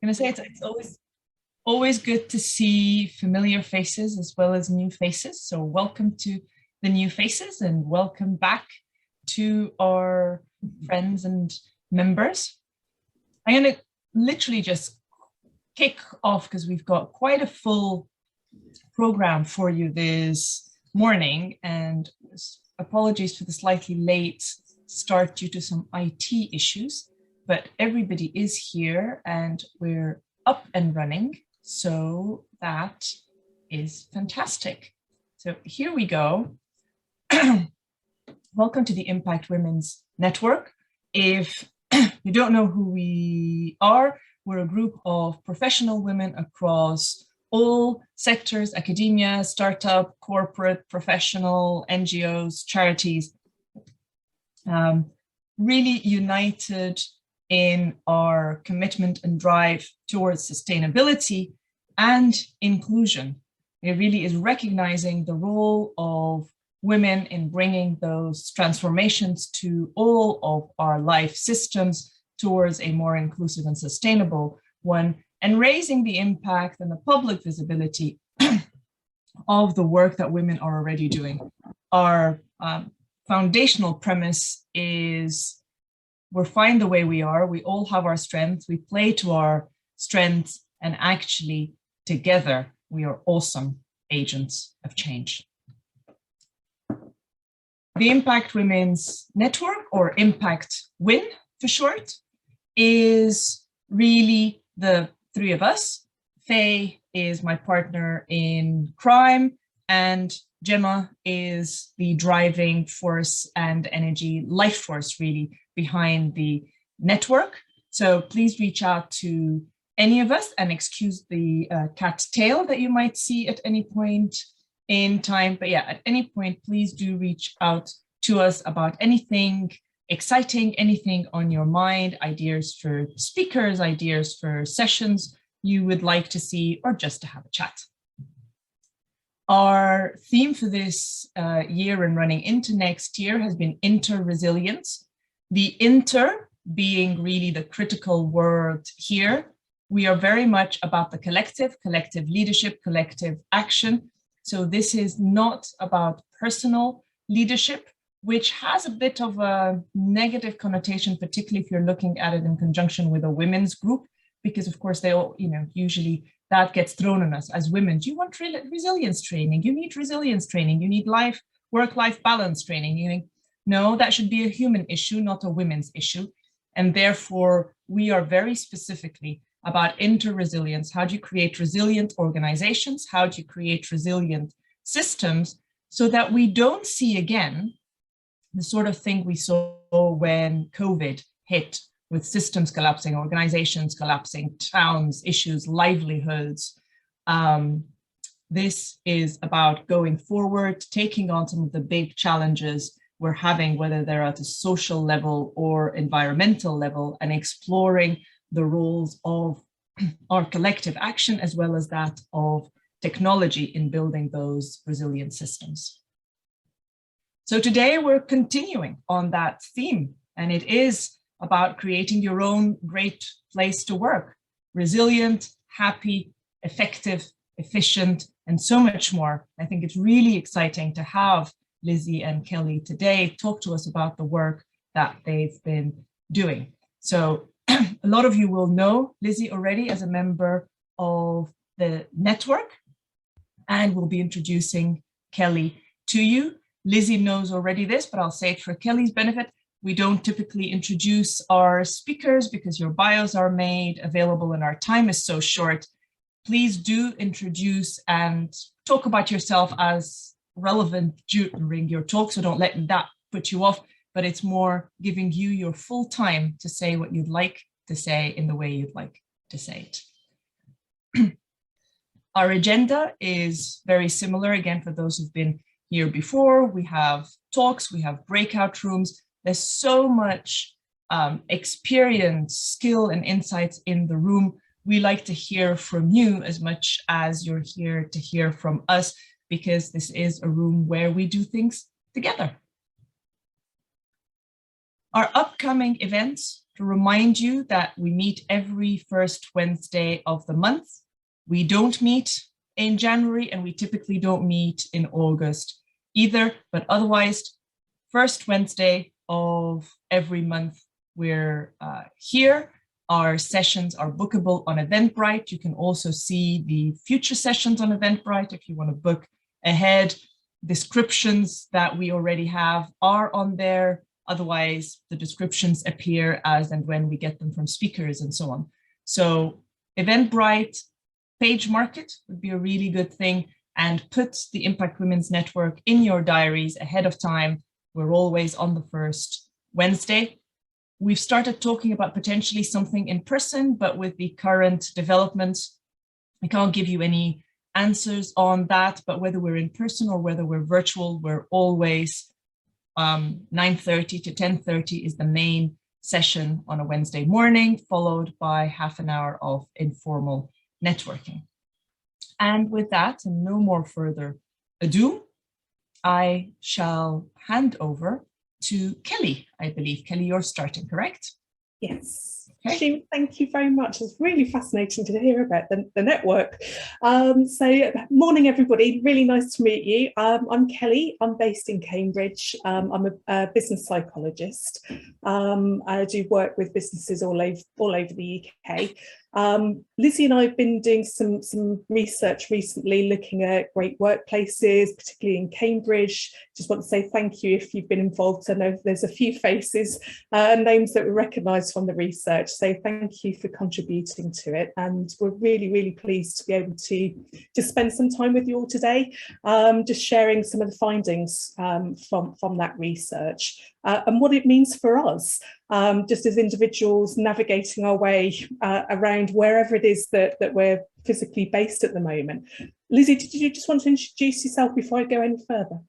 going to say it's always good to see familiar faces as well as new faces. So welcome to the new faces and welcome back to our friends and members. I'm going to literally just kick off because we've got quite a full program for you this morning, and apologies for the slightly late start due to some IT issues, but everybody is here and we're up and running. So that is fantastic. So here we go. Welcome to the Impact Women's Network. If you don't know who we are, we're a group of professional women across all sectors: academia, startup, corporate, professional, NGOs, charities, really united in our commitment and drive towards sustainability and inclusion. It really is recognizing the role of women in bringing those transformations to all of our life systems towards a more inclusive and sustainable one, and raising the impact and the public visibility of the work that women are already doing. Our foundational premise is we're fine the way we are. We all have our strengths. We play to our strengths, and actually together we are awesome agents of change. The Impact Women's Network, or Impact WIN for short, is really the three of us. Faye is my partner in crime, and Gemma is the driving force and energy life force really behind the network. So please reach out to any of us, and excuse the cat tail that you might see at any point in time. But yeah, at any point, please do reach out to us about anything exciting, anything on your mind, ideas for speakers, ideas for sessions you would like to see, or just to have a chat. Our theme for this year and running into next year has been inter-resilience. The inter being really the critical word here. We are very much about the collective leadership, collective action. So this is not about personal leadership, which has a bit of a negative connotation, particularly if you're looking at it in conjunction with a women's group, because of course they all, usually that gets thrown on us as women. Do you want resilience training? You need resilience training. You need work-life balance training. No, that should be a human issue, not a women's issue. And therefore, we are very specifically about inter-resilience. How do you create resilient organizations? How do you create resilient systems so that we don't see again the sort of thing we saw when COVID hit, with systems collapsing, organizations collapsing, towns, issues, livelihoods. This is about going forward, taking on some of the big challenges we're having, whether they're at a social level or environmental level, and exploring the roles of our collective action as well as that of technology in building those resilient systems. So today we're continuing on that theme, and it is about creating your own great place to work: resilient, happy, effective, efficient, and so much more. I think it's really exciting to have Lizzie and Kelly today talk to us about the work that they've been doing. So a lot of you will know Lizzie already as a member of the network, and we'll be introducing Kelly to you. Lizzie knows already this, but I'll say it for Kelly's benefit. We don't typically introduce our speakers because your bios are made available and our time is so short. Please do introduce and talk about yourself as relevant during your talk, so don't let that put you off, but it's more giving you your full time to say what you'd like to say in the way you'd like to say it. Our agenda is very similar, again, for those who've been here before. We have talks, we have breakout rooms. There's so much experience, skill, and insights in the room. We like to hear from you as much as you're here to hear from us, because this is a room where we do things together. Our upcoming events to remind you that we meet every first Wednesday of the month. We don't meet in January, and we typically don't meet in August either, but otherwise, first Wednesday of every month, we're here. Our sessions are bookable on Eventbrite. You can also see the future sessions on Eventbrite if you want to book ahead. Descriptions that we already have are on there. Otherwise, the descriptions appear as and when we get them from speakers and so on. So Eventbrite, page market would be a really good thing, and put the Impact Women's Network in your diaries ahead of time. We're always on the first Wednesday. We've started talking about potentially something in person, but with the current developments, I can't give you any answers on that, but whether we're in person or whether we're virtual, we're always 9:30 to 10:30 is the main session on a Wednesday morning, followed by half an hour of informal networking. And with that, and no more further ado, I shall hand over to Kelly. I believe, Kelly, you're starting, correct? Yes. Okay. Thank you very much. It's really fascinating to hear about the network. So morning, everybody. Really nice to meet you. I'm Kelly. I'm based in Cambridge. I'm a business psychologist. I do work with businesses all over the UK. Lizzie and I have been doing some research recently looking at great workplaces, particularly in Cambridge. Just want to say thank you if you've been involved. I know there's a few faces and names that we recognise from the research. So thank you for contributing to it. And we're really, really pleased to be able to spend some time with you all today, just sharing some of the findings from that research and what it means for us. Just as individuals navigating our way around wherever it is that we're physically based at the moment. Lizzie, did you just want to introduce yourself before I go any further?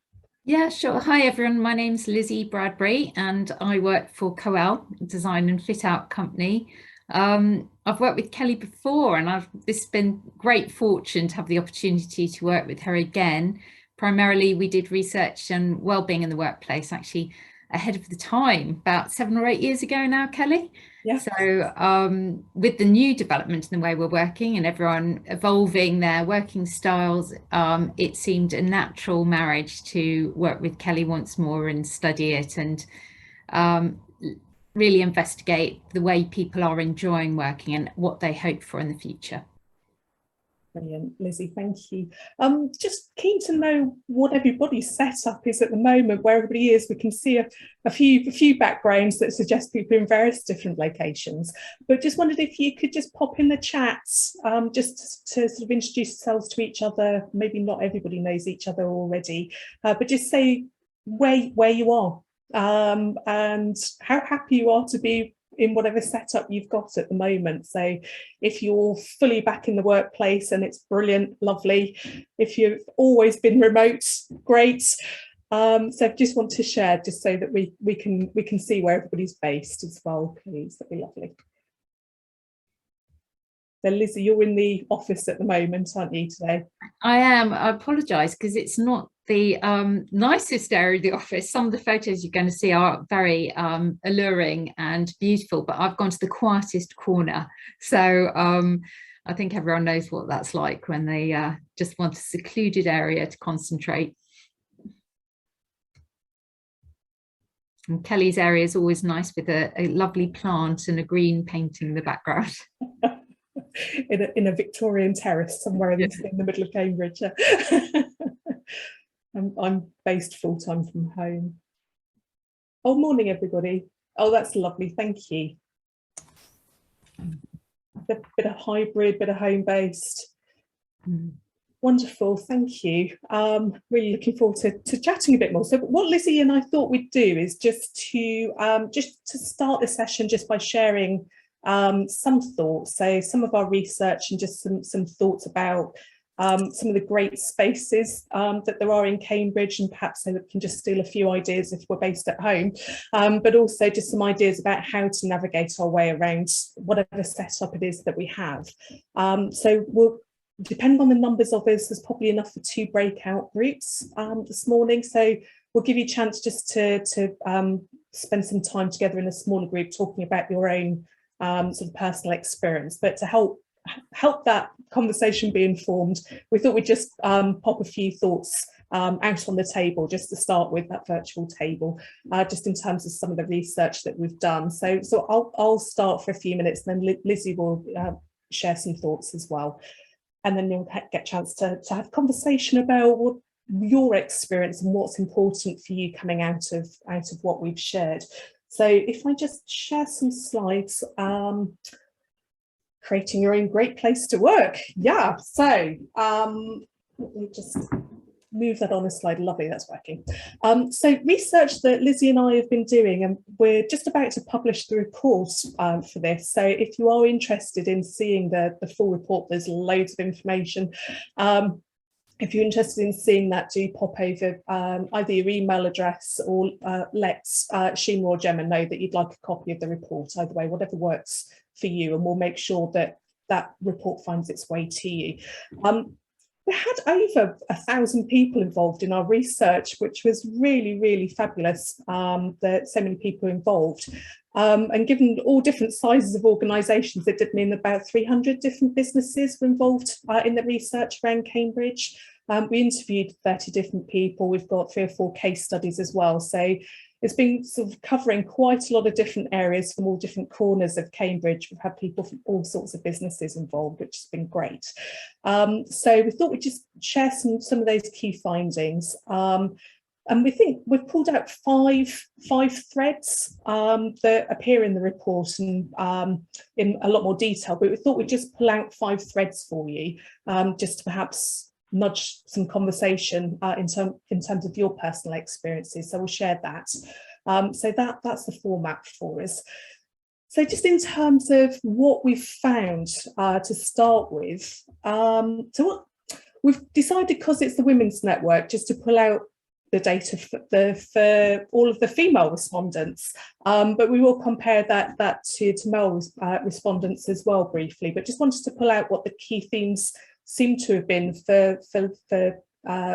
Yeah, sure. Hi, everyone. My name's Lizzie Bradbury, and I work for Coel, a design and fit out company. I've worked with Kelly before, and this has been great fortune to have the opportunity to work with her again. Primarily, we did research on wellbeing in the workplace, actually ahead of the time, about 7 or 8 years ago now, Kelly. Yeah. So with the new development in the way we're working and everyone evolving their working styles, it seemed a natural marriage to work with Kelly once more and study it and really investigate the way people are enjoying working and what they hope for in the future. Brilliant, Lizzie, thank you. Just keen to know what everybody's setup is at the moment, where everybody is. We can see a few backgrounds that suggest people in various different locations, but just wondered if you could just pop in the chats, just to sort of introduce yourselves to each other. Maybe not everybody knows each other already, but just say where you are and how happy you are to be in whatever setup you've got at the moment. So if you're fully back in the workplace and it's brilliant, lovely. If you've always been remote, great. So just want to share just so that we can see where everybody's based as well, please. That'd be lovely. So Lizzie, you're in the office at the moment, aren't you, today? I am. I apologise because it's not the nicest area of the office. Some of the photos you're going to see are very alluring and beautiful, but I've gone to the quietest corner. So I think everyone knows what that's like when they just want a secluded area to concentrate. And Kelly's area is always nice with a lovely plant and a green painting in the background. in a Victorian terrace somewhere in the middle of Cambridge. I'm based full-time from home. Oh, morning, everybody. Oh, that's lovely. Thank you. A bit of hybrid, bit of home-based. Wonderful. Thank you. Really looking forward to chatting a bit more. So what Lizzie and I thought we'd do is just to start the session just by sharing some thoughts. So some of our research and just some thoughts about some of the great spaces that there are in Cambridge, and perhaps so that we can just steal a few ideas if we're based at home, but also just some ideas about how to navigate our way around whatever setup it is that we have. So we'll, depending on the numbers of us, there's probably enough for 2 breakout groups this morning. So we'll give you a chance just to spend some time together in a smaller group talking about your own sort of personal experience. But to help that conversation be informed, we thought we'd just pop a few thoughts out on the table, just to start with, that virtual table, just in terms of some of the research that we've done. So I'll start for a few minutes, and then Lizzie will share some thoughts as well. And then you'll get a chance to have a conversation about what your experience and what's important for you coming out of what we've shared. So if I just share some slides, creating your own great place to work. Yeah, so let me just move that on a slide. Lovely, that's working. So research that Lizzie and I have been doing, and we're just about to publish the report for this. So if you are interested in seeing the full report, there's loads of information. If you're interested in seeing that, do pop over either your email address or let Shima or Gemma know that you'd like a copy of the report. Either way, whatever works for you, and we'll make sure that that report finds its way to you. We had over 1,000 people involved in our research, which was really, really fabulous, that so many people involved. And given all different sizes of organisations, it did mean about 300 different businesses were involved in the research around Cambridge. We interviewed 30 different people. We've got 3 or 4 case studies as well. So it's been sort of covering quite a lot of different areas from all different corners of Cambridge. We've had people from all sorts of businesses involved, which has been great. So we thought we'd just share some of those key findings. And we think we've pulled out five threads that appear in the report and in a lot more detail, but we thought we'd just pull out 5 threads for you, just to perhaps nudge some conversation in terms of your personal experiences. So we'll share that. So that's the format for us. So just in terms of what we've found to start with, we've decided, because it's the Women's Network, just to pull out the data for all of the female respondents, but we will compare that to male respondents as well briefly, but just wanted to pull out what the key themes seem to have been for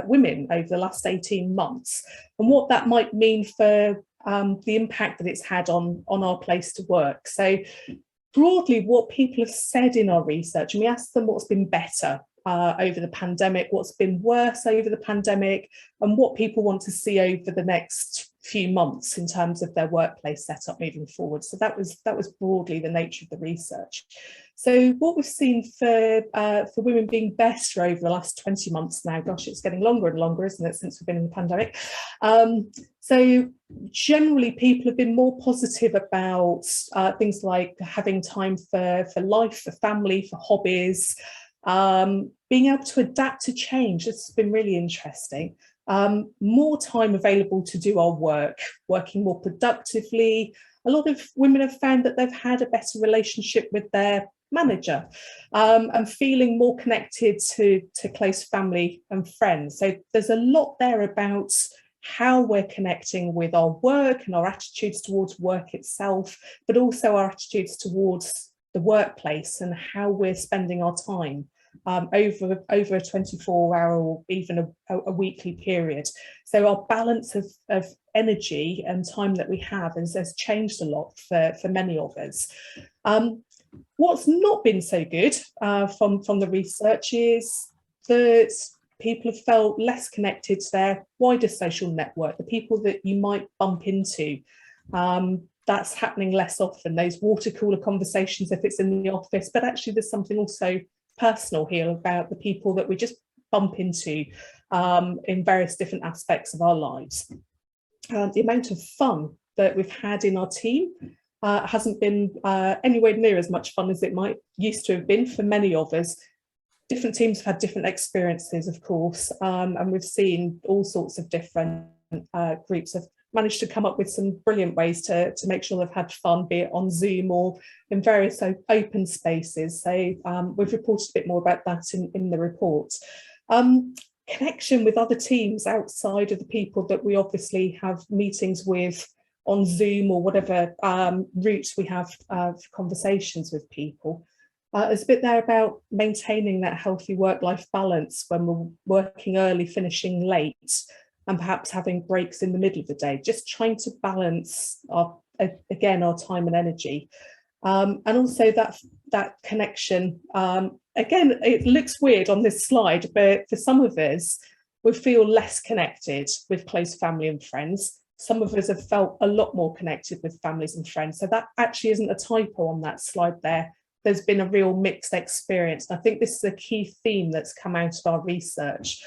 women over the last 18 months, and what that might mean for the impact that it's had on our place to work. So broadly, what people have said in our research, and we asked them what's been better over the pandemic, what's been worse over the pandemic, and what people want to see over the next few months in terms of their workplace setup moving forward. So that was broadly the nature of the research. So what we've seen for women being better over the last 20 months now, gosh, it's getting longer and longer, isn't it, since we've been in the pandemic. So generally people have been more positive about things like having time for life, for family, for hobbies, being able to adapt to change. This has been really interesting. More time available to do our work, working more productively. A lot of women have found that they've had a better relationship with their manager, and feeling more connected to close family and friends. So there's a lot there about how we're connecting with our work and our attitudes towards work itself, but also our attitudes towards the workplace and how we're spending our time over a 24-hour or even a weekly period. So our balance of energy and time that we have has changed a lot for many of us. What's not been so good from the research is that people have felt less connected to their wider social network, the people that you might bump into. That's happening less often, those water cooler conversations if it's in the office, but actually there's something also personal here about the people that we just bump into in various different aspects of our lives. The amount of fun that we've had in our team hasn't been anywhere near as much fun as it might used to have been for many of us. Different teams have had different experiences, of course, and we've seen all sorts of different groups have managed to come up with some brilliant ways to make sure they've had fun, be it on Zoom or in various open spaces. So we've reported a bit more about that in the report. Connection with other teams outside of the people that we obviously have meetings with on Zoom or whatever route we have for conversations with people. There's a bit there about maintaining that healthy work-life balance when we're working early, finishing late, and perhaps having breaks in the middle of the day, just trying to balance our time and energy. And also that connection. Again, it looks weird on this slide, but for some of us, we feel less connected with close family and friends. Some of us have felt a lot more connected with families and friends. So that actually isn't a typo on that slide there. There's been a real mixed experience. I think this is a key theme that's come out of our research,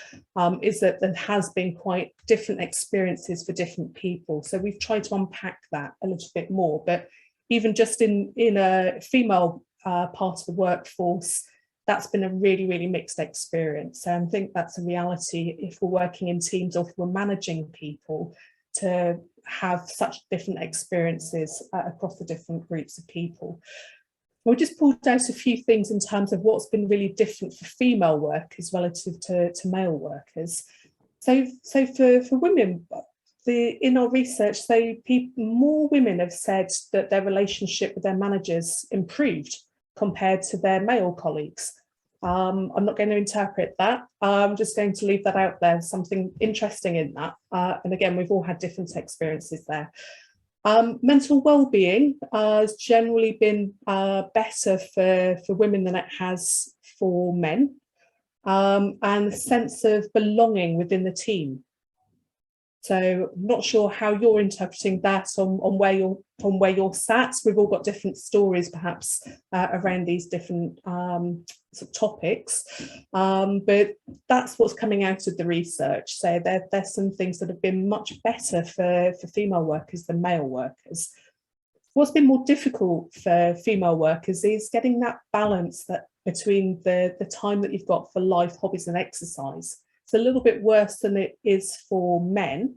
is that there has been quite different experiences for different people. So we've tried to unpack that a little bit more. But even just in a female part of the workforce, that's been a really, really mixed experience. So I think that's a reality if we're working in teams or if we're managing people, to have such different experiences across the different groups of people. We just pulled out a few things in terms of what's been really different for female workers relative to male workers. So for women, in our research, more women have said that their relationship with their managers improved compared to their male colleagues. I'm not going to interpret that. I'm just going to leave that out there, something interesting in that. And again, we've all had different experiences there. Mental well-being has generally been better for women than it has for men, and the sense of belonging within the team. So I'm not sure how you're interpreting that on where you're sat. We've all got different stories perhaps around these different sort of topics, but that's what's coming out of the research. So there's some things that have been much better for female workers than male workers. What's been more difficult for female workers is getting that balance between the time that you've got for life, hobbies and exercise. It's a little bit worse than it is for men.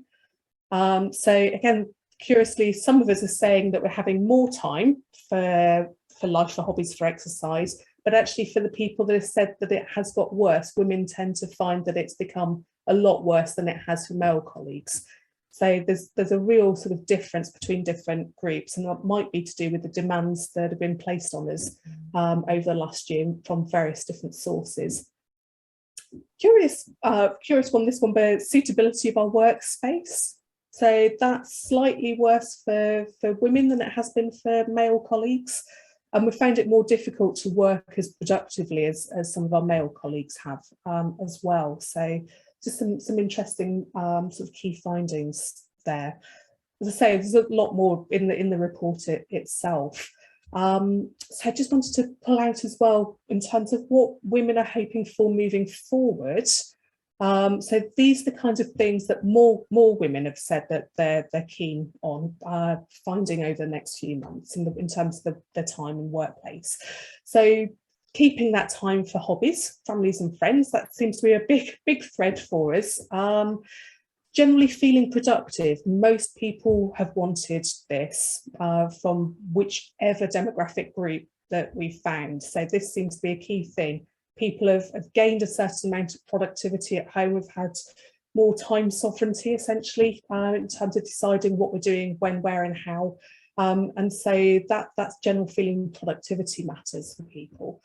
So again, curiously, some of us are saying that we're having more time for life, for hobbies, for exercise, but actually for the people that have said that it has got worse, women tend to find that it's become a lot worse than it has for male colleagues. So there's a real sort of difference between different groups, and that might be to do with the demands that have been placed on us over the last year from various different sources. Curious on this one, but suitability of our workspace. So that's slightly worse for women than it has been for male colleagues. And we found it more difficult to work as productively as some of our male colleagues have as well. So just some interesting sort of key findings there. As I say, there's a lot more in the report itself. So I just wanted to pull out as well in terms of what women are hoping for moving forward. So these are the kinds of things that more women have said that they're keen on finding over the next few months in terms of their time and workplace. So keeping that time for hobbies, families and friends, that seems to be a big thread for us. Generally feeling productive. Most people have wanted this from whichever demographic group that we've found. So this seems to be a key thing. People have gained a certain amount of productivity at home, have had more time sovereignty essentially in terms of deciding what we're doing, when, where and how. And so that's general feeling productivity matters for people.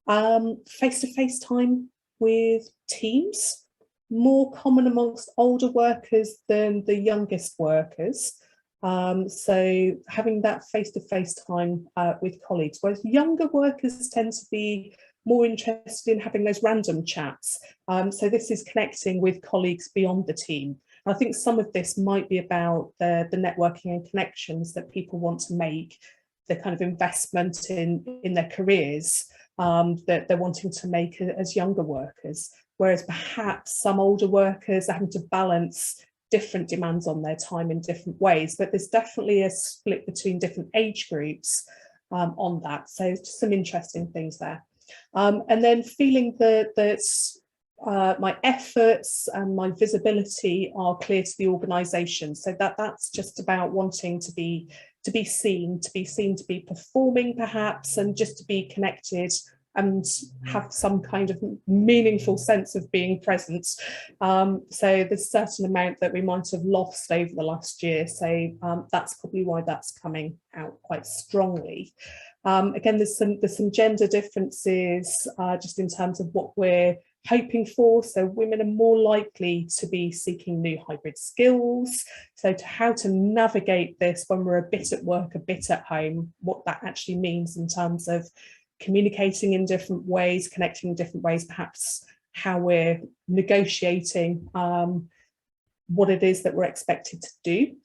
Face-to-face time with teams, more common amongst older workers than the youngest workers. So having that face-to-face time with colleagues, whereas younger workers tend to be more interested in having those random chats. So this is connecting with colleagues beyond the team. I think some of this might be about the networking and connections that people want to make, the kind of investment in their careers that they're wanting to make as younger workers. Whereas perhaps some older workers are having to balance different demands on their time in different ways, but there's definitely a split between different age groups on that. So just some interesting things there. And then feeling that my efforts and my visibility are clear to the organisation. So that's just about wanting to be seen, to be performing perhaps, and just to be connected and have some kind of meaningful sense of being present. So there's a certain amount that we might have lost over the last year. So that's probably why that's coming out quite strongly. Again, there's some gender differences just in terms of what we're hoping for. So women are more likely to be seeking new hybrid skills. So how to navigate this when we're a bit at work, a bit at home, what that actually means in terms of communicating in different ways, connecting in different ways, perhaps how we're negotiating what it is that we're expected to do.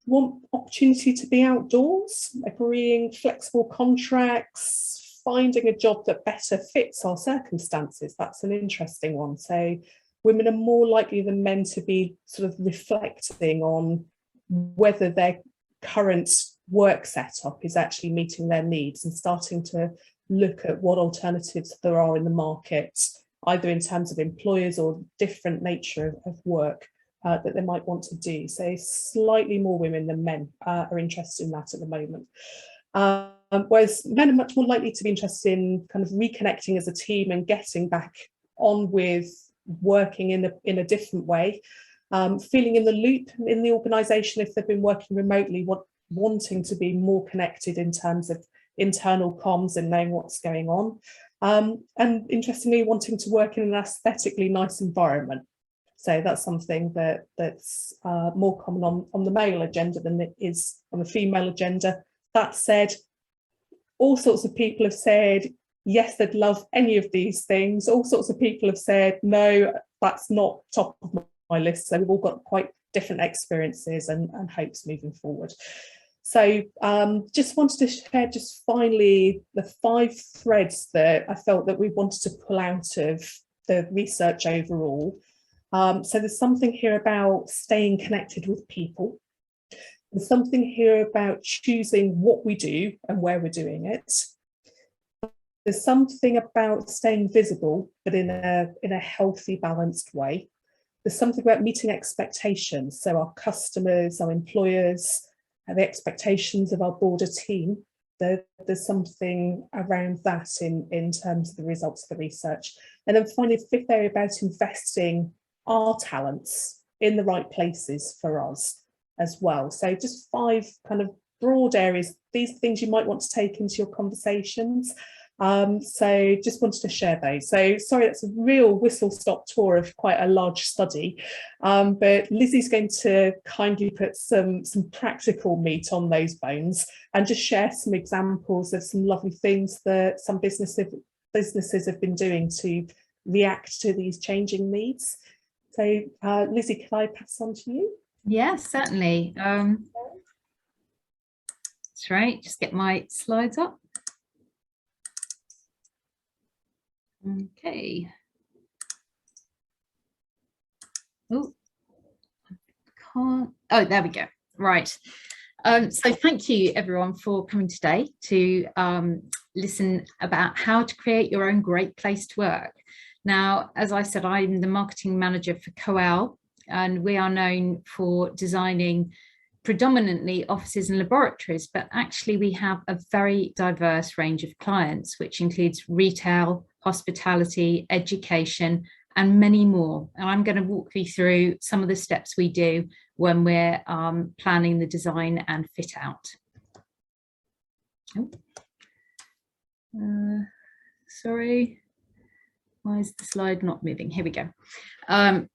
Want opportunity to be outdoors, agreeing flexible contracts, finding a job that better fits our circumstances. That's an interesting one. So women are more likely than men to be sort of reflecting on whether their current work setup is actually meeting their needs and starting to look at what alternatives there are in the market, either in terms of employers or different nature of work that they might want to do. So slightly more women than men are interested in that at the moment. Whereas men are much more likely to be interested in kind of reconnecting as a team and getting back on with working in a different way, feeling in the loop in the organisation if they've been working remotely, wanting to be more connected in terms of internal comms and knowing what's going on. And interestingly, wanting to work in an aesthetically nice environment. So that's something that's more common on the male agenda than it is on the female agenda. That said, all sorts of people have said, yes, they'd love any of these things. All sorts of people have said, no, that's not top of my list. So we've all got quite different experiences and hopes moving forward. So just wanted to share just finally the 5 threads that I felt that we wanted to pull out of the research overall. So there's something here about staying connected with people. There's something here about choosing what we do and where we're doing it. There's something about staying visible, but in a healthy, balanced way. There's something about meeting expectations. So our customers, our employers, the expectations of our broader team. There's something around that in terms of the results of the research. And then finally, the 5th area about investing our talents in the right places for us as well. So just 5 kind of broad areas, these are things you might want to take into your conversations. So just wanted to share those. So sorry, that's a real whistle-stop tour of quite a large study, but Lizzie's going to kindly put some practical meat on those bones and just share some examples of some lovely things that some businesses have been doing to react to these changing needs. So Lizzie, can I pass on to you? Yes, certainly. That's right, just get my slides up. Okay. Oh, can't. Oh, there we go. Right. So thank you everyone for coming today to listen about how to create your own great place to work. Now, as I said, I'm the marketing manager for Coel, and we are known for designing predominantly offices and laboratories, but actually we have a very diverse range of clients, which includes retail, hospitality, education, and many more. And I'm going to walk you through some of the steps we do when we're planning the design and fit out. Oh. Sorry. Why is the slide not moving? Here we go.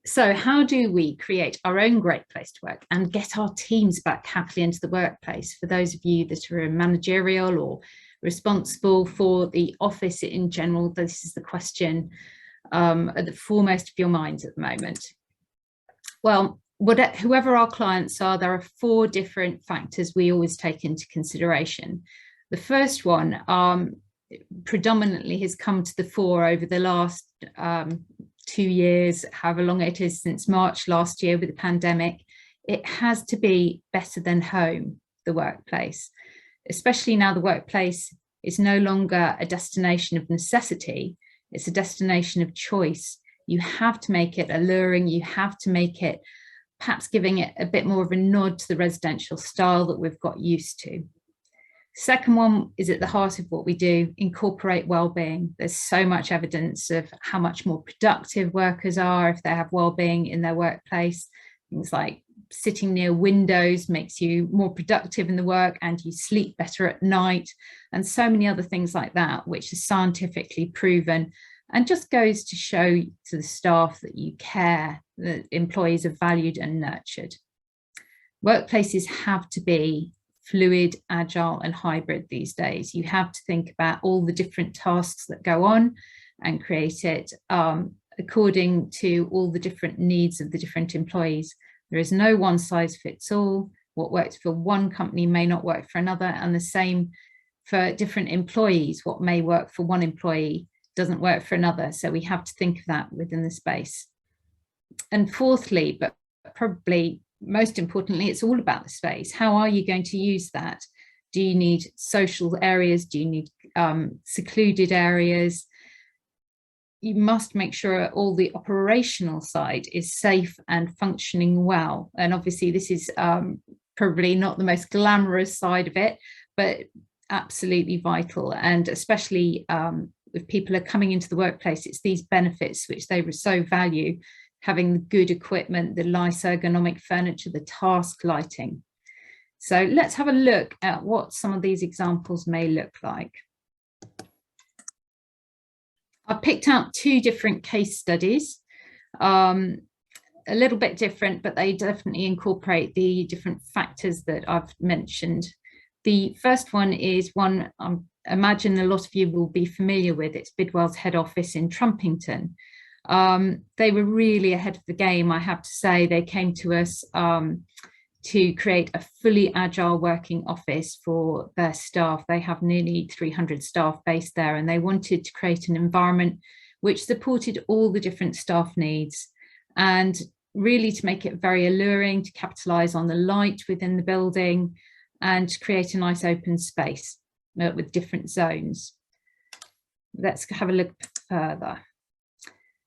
So how do we create our own great place to work and get our teams back happily into the workplace? For those of you that are managerial or responsible for the office in general, this is the question at the foremost of your minds at the moment. Well, whoever our clients are, there are 4 different factors we always take into consideration. The first one predominantly has come to the fore over the last 2 years, however long it is since March last year with the pandemic. It has to be better than home, the workplace, especially now the workplace is no longer a destination of necessity, it's a destination of choice. You have to make it alluring, you have to make it perhaps giving it a bit more of a nod to the residential style that we've got used to. Second one is at the heart of what we do, incorporate well-being. There's so much evidence of how much more productive workers are if they have well-being in their workplace. Things like sitting near windows makes you more productive in the work and you sleep better at night, and so many other things like that, which is scientifically proven and just goes to show to the staff that you care, that employees are valued and nurtured. Workplaces have to be fluid, agile and hybrid these days. You have to think about all the different tasks that go on and create it according to all the different needs of the different employees. There is no one size fits all. What works for one company may not work for another, and the same for different employees. What may work for one employee doesn't work for another. So we have to think of that within the space. And fourthly, but probably most importantly, it's all about the space. How are you going to use that? Do you need social areas? Do you need secluded areas? You must make sure all the operational side is safe and functioning well. And obviously this is probably not the most glamorous side of it, but absolutely vital. And especially if people are coming into the workplace, it's these benefits which they so value, having the good equipment, the nice ergonomic furniture, the task lighting. So let's have a look at what some of these examples may look like. I picked out two different case studies, a little bit different, but they definitely incorporate the different factors that I've mentioned. The first one is one I imagine a lot of you will be familiar with. It's Bidwell's head office in Trumpington. They were really ahead of the game, I have to say. They came to us to create a fully agile working office for their staff. They have nearly 300 staff based there, and they wanted to create an environment which supported all the different staff needs, and really to make it very alluring, to capitalize on the light within the building and to create a nice open space with different zones. Let's have a look further.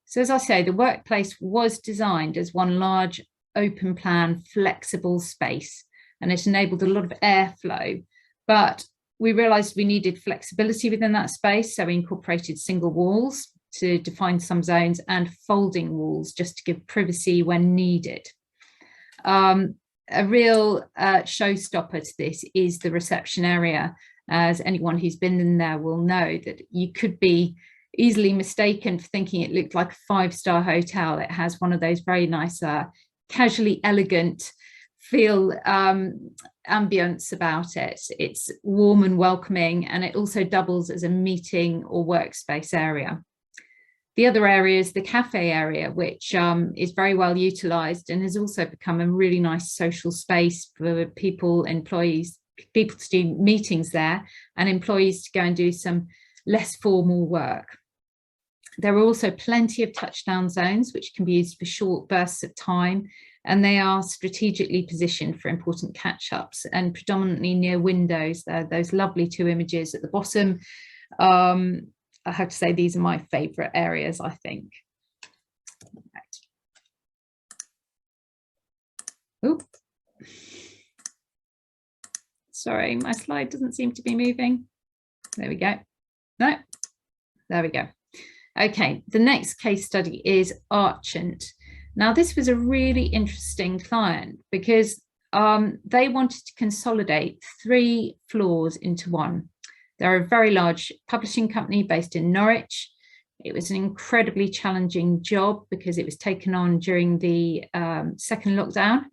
So as I say, the workplace was designed as one large open plan, flexible space, and it enabled a lot of airflow. But we realized we needed flexibility within that space, so we incorporated single walls to define some zones and folding walls just to give privacy when needed. A real showstopper to this is the reception area. As anyone who's been in there will know, that you could be easily mistaken for thinking it looked like a 5-star hotel. It has one of those very nice casually elegant feel ambience about it. It's warm and welcoming, and it also doubles as a meeting or workspace area. The other area is the cafe area, which is very well utilised and has also become a really nice social space for people, employees, people to do meetings there, and employees to go and do some less formal work. There are also plenty of touchdown zones which can be used for short bursts of time, and they are strategically positioned for important catch-ups and predominantly near windows. Those lovely 2 images at the bottom. I have to say these are my favourite areas, I think. Right. Oop. Sorry, my slide doesn't seem to be moving. There we go. No, there we go. Okay, the next case study is Archant. Now, this was a really interesting client because they wanted to consolidate 3 floors into one. They're a very large publishing company based in Norwich. It was an incredibly challenging job because it was taken on during the second lockdown,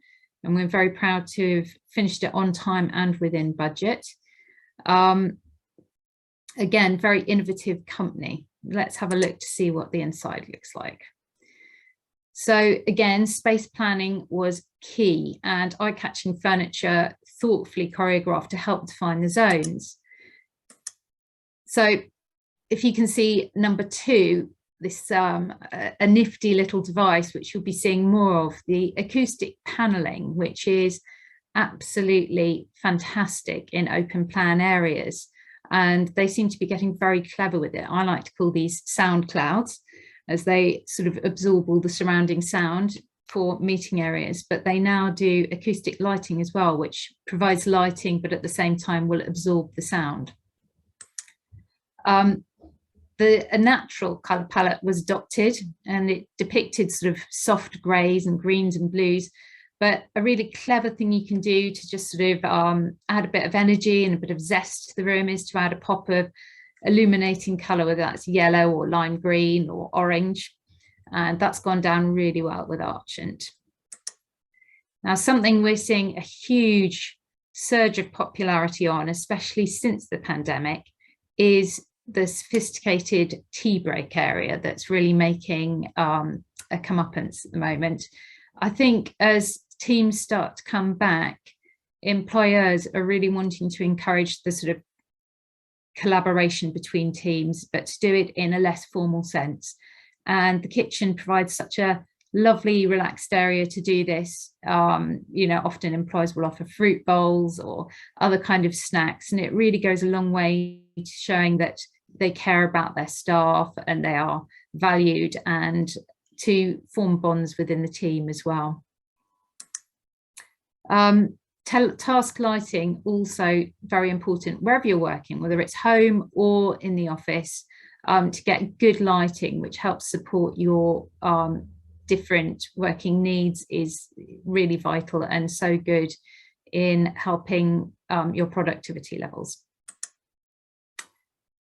and we're very proud to have finished it on time and within budget. Again, very innovative company. Let's have a look to see what the inside looks like. So again, space planning was key, and eye-catching furniture thoughtfully choreographed to help define the zones. So if you can see number 2, this a nifty little device which you'll be seeing more of, the acoustic paneling, which is absolutely fantastic in open plan areas. And they seem to be getting very clever with it. I like to call these sound clouds, as they sort of absorb all the surrounding sound for meeting areas, but they now do acoustic lighting as well, which provides lighting, but at the same time will absorb the sound. A natural colour palette was adopted, and it depicted sort of soft greys and greens and blues, But a really clever thing you can do to just sort of add a bit of energy and a bit of zest to the room is to add a pop of illuminating colour, whether that's yellow or lime green or orange. And that's gone down really well with Argent. Now, something we're seeing a huge surge of popularity on, especially since the pandemic, is the sophisticated tea break area that's really making a comeuppance at the moment. I think as teams start to come back, employers are really wanting to encourage the sort of collaboration between teams, but to do it in a less formal sense. And the kitchen provides such a lovely relaxed area to do this. You know, often employers will offer fruit bowls or other kind of snacks, and it really goes a long way to showing that they care about their staff and they are valued, and to form bonds within the team as well. Task lighting, also very important wherever you're working, whether it's home or in the office, to get good lighting, which helps support your different working needs, is really vital and so good in helping your productivity levels.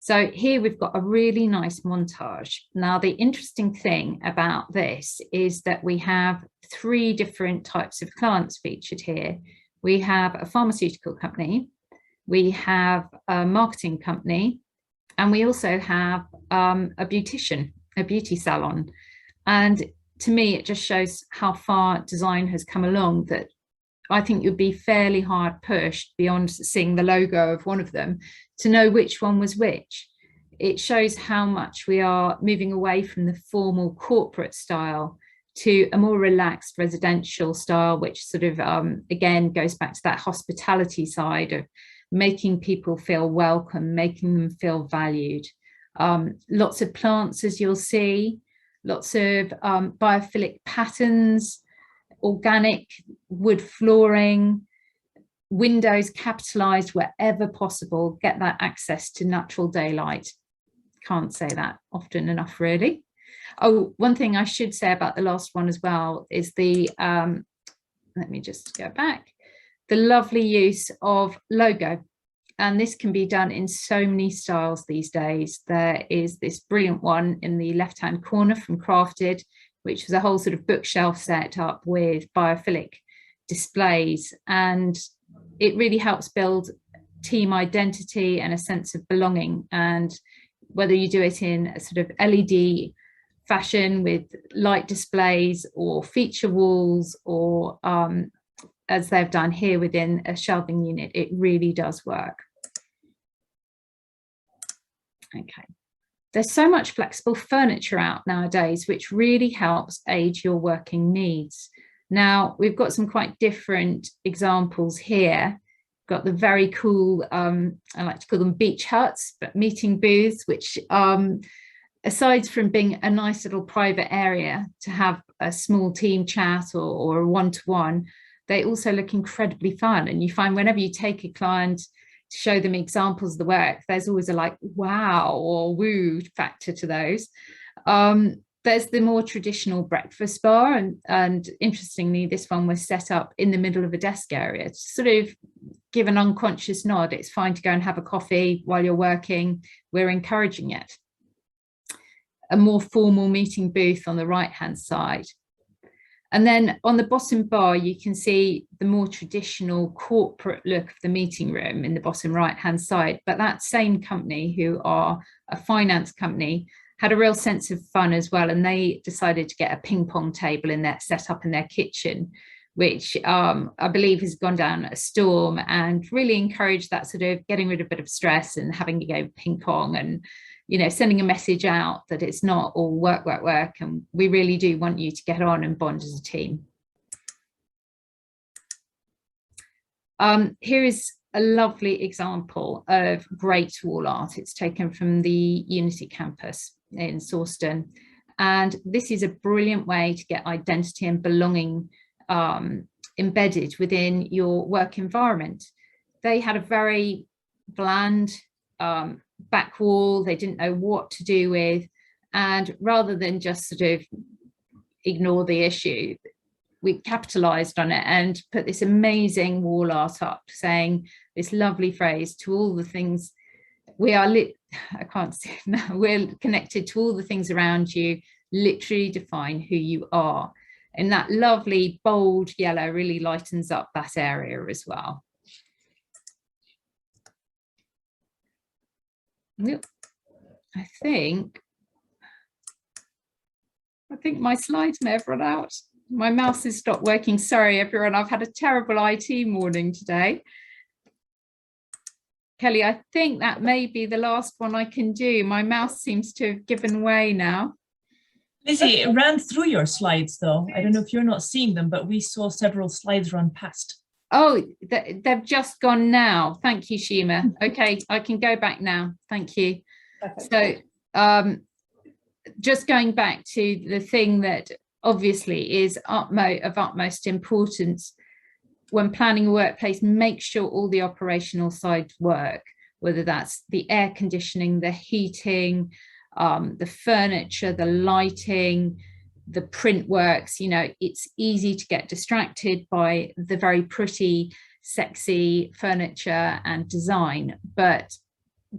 So here we've got a really nice montage. Now, the interesting thing about this is that we have 3 different types of clients featured here. We have a pharmaceutical company, we have a marketing company, and we also have a beautician, a beauty salon. And to me, it just shows how far design has come along, that I think you'd be fairly hard pushed beyond seeing the logo of one of them to know which one was which. It shows how much we are moving away from the formal corporate style to a more relaxed residential style, which sort of, again, goes back to that hospitality side of making people feel welcome, making them feel valued. Lots of plants, as you'll see, lots of biophilic patterns, organic wood flooring, windows capitalized wherever possible, get that access to natural daylight. Can't say that often enough, really. Oh, one thing I should say about the last one as well is the, let me just go back, the lovely use of logo. And this can be done in so many styles these days. There is this brilliant one in the left-hand corner from Crafted, which was a whole sort of bookshelf set up with biophilic displays. And it really helps build team identity and a sense of belonging. And whether you do it in a sort of LED fashion with light displays or feature walls, or as they've done here within a shelving unit, it really does work. Okay. There's so much flexible furniture out nowadays, which really helps aid your working needs. Now, we've got some quite different examples here. Got the very cool, I like to call them beach huts, but meeting booths, which aside from being a nice little private area to have a small team chat or a one-to-one, they also look incredibly fun. And you find whenever you take a client to show them examples of the work, there's always a like wow or woo factor to those. There's the more traditional breakfast bar, and interestingly, this one was set up in the middle of a desk area to sort of give an unconscious nod. It's fine to go and have a coffee while you're working. We're encouraging it. A more formal meeting booth on the right-hand side. And then on the bottom bar, you can see the more traditional corporate look of the meeting room in the bottom right-hand side. But that same company, who are a finance company, had a real sense of fun as well. And they decided to get a ping pong table in there, set up in their kitchen, which I believe has gone down a storm, and really encouraged that sort of getting rid of a bit of stress and having a go ping pong, and you know, sending a message out that it's not all work, work, work, and we really do want you to get on and bond as a team. Here is a lovely example of great wall art. It's taken from the Unity campus in Sawston, and this is a brilliant way to get identity and belonging embedded within your work environment. They had a very bland back wall they didn't know what to do with, and rather than just sort of ignore the issue, we capitalized on it and put this amazing wall art up saying this lovely phrase, to all the things we are I can't say it now, we're connected to all the things around you, literally define who you are. And that lovely bold yellow really lightens up that area as well. Yep. I think my slides may have run out. My mouse has stopped working. Sorry, everyone. I've had a terrible IT morning today. Kelly, I think that may be the last one I can do. My mouse seems to have given way now. Lizzie, it ran through your slides though. I don't know if you're not seeing them, but we saw several slides run past. Oh, they've just gone now. Thank you, Shima. Okay, I can go back now. Thank you. So just going back to the thing that obviously is of utmost importance when planning a workplace, make sure all the operational sides work, whether that's the air conditioning, the heating, the furniture, the lighting, the print works. You know, it's easy to get distracted by the very pretty, sexy furniture and design, but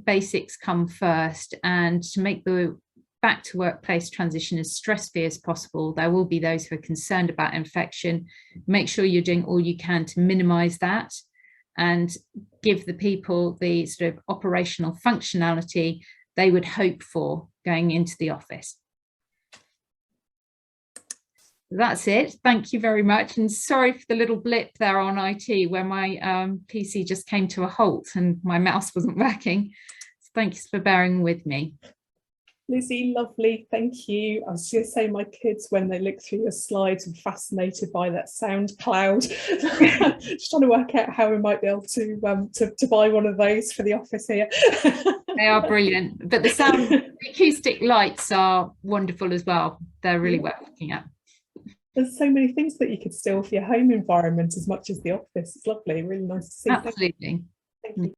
basics come first. And to make the back to workplace transition as stress-free as possible, there will be those who are concerned about infection. Make sure you're doing all you can to minimize that and give the people the sort of operational functionality they would hope for going into the office. That's it. Thank you very much. And sorry for the little blip there on IT where my PC just came to a halt and my mouse wasn't working. So thanks for bearing with me. Lizzie, lovely, thank you. I was going to say my kids, when they look through your slides, were fascinated by that sound cloud. Just trying to work out how we might be able to buy one of those for the office here. They are brilliant, but the acoustic lights are wonderful as well. They're really worth looking at. There's so many things that you could steal for your home environment as much as the office. It's lovely, really nice to see. Absolutely. Thank you.